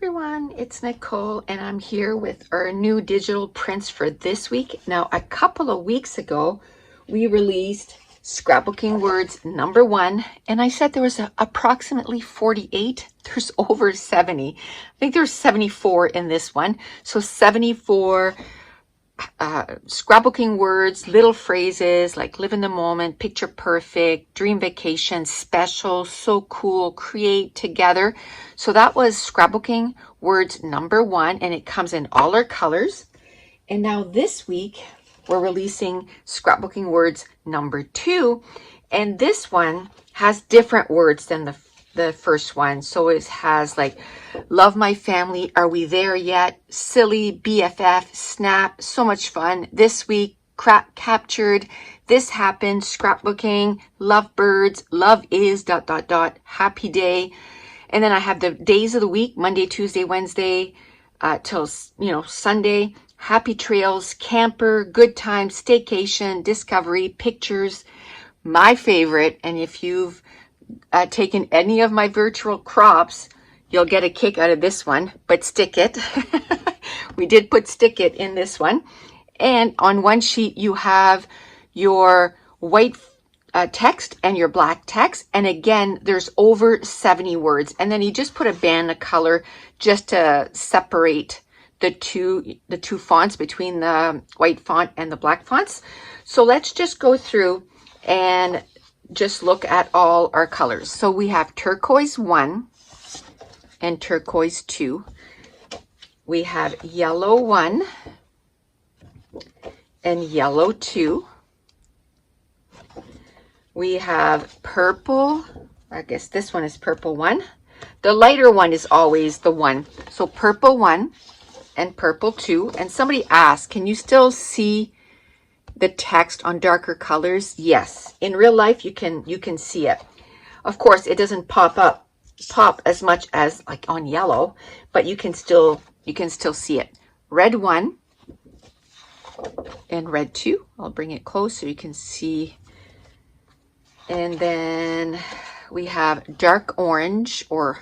everyone, it's Nicole and I'm here with our new digital prints for this week. Now, a couple of weeks ago, we released Scrapbooking Words #1, and I said there was approximately 48. There's over 70. I think there's 74 in this one. So 74 scrapbooking words, little phrases like live in the moment, picture perfect, dream vacation, special, so cool, create, together. So that was scrapbooking words #1, and it comes in all our colors. And now this week we're releasing scrapbooking words #2, and this one has different words than the first one. So it has like love my family, are we there yet, silly, BFF, snap, so much fun, this week, crap captured, this happened, scrapbooking, love birds, love is ... happy day. And then I have the days of the week, Monday, Tuesday, Wednesday, till Sunday, happy trails, camper, good time, staycation, discovery, pictures, my favorite. And if you've taken any of my virtual crops, you'll get a kick out of this one, but stick it. We did put stick it in this one. And on one sheet, you have your white text and your black text. And again, there's over 70 words. And then you just put a band of color just to separate the two fonts between the white font and the black fonts. So let's just go through and just look at all our colors. So we have turquoise 1 and turquoise 2. We have yellow 1 and yellow 2. We have purple, I guess this one is purple 1. The lighter one is always the 1. So purple 1 and purple 2. And somebody asked, can you still see the text on darker colors? Yes, in real life you can see it. Of course, it doesn't pop as much as like on yellow, but you can still see it. Red 1 and red 2. I'll bring it close so you can see. And then we have dark orange, or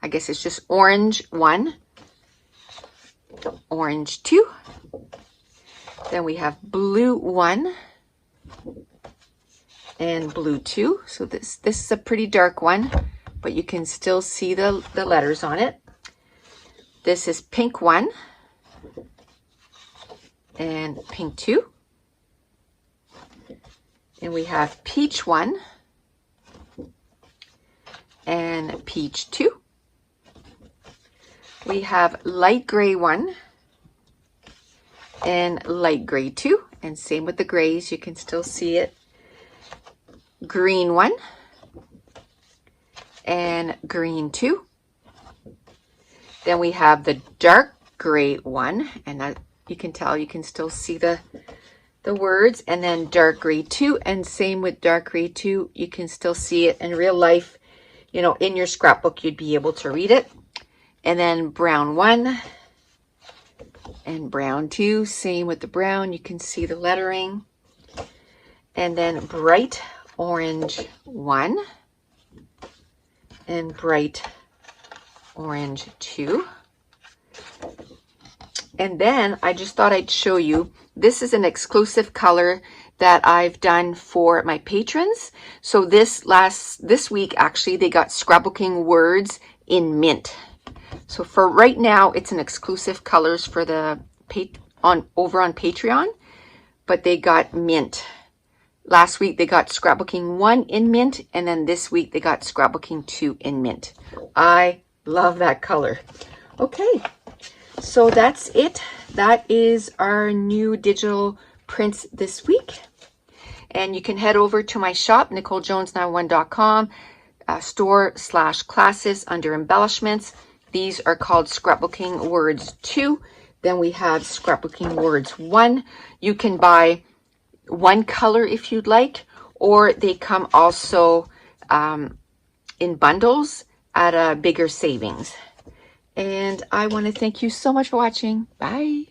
I guess it's just orange 1, orange 2. Then we have blue 1 and blue 2. So this is a pretty dark one, but you can still see the letters on it. This is pink 1 and pink 2. And we have peach 1 and peach 2. We have light gray 1 and light gray 2, and same with the grays, you can still see it. Green 1 and green 2. Then we have the dark gray 1, and you can tell you can still see the words, and then dark gray 2, and same with dark gray 2, you can still see it. In real life, in your scrapbook you'd be able to read it. And then brown 1 and brown 2, same with the brown, you can see the lettering. And then bright orange 1 and bright orange 2. And then I just thought I'd show you, this is an exclusive color that I've done for my patrons. So this week actually they got Scrapbooking Words in mint. So for right now, it's an exclusive colors for the over on Patreon, but they got mint. Last week they got Scrapbooking 1 in mint, and then this week they got Scrapbooking 2 in mint. I love that color. Okay, so that's it. That is our new digital prints this week. And you can head over to my shop, NicoleJones91.com, store/classes under embellishments. These are called Scrapbooking Words 2. Then we have Scrapbooking Words 1. You can buy one color if you'd like, or they come also in bundles at a bigger savings. And I want to thank you so much for watching. Bye.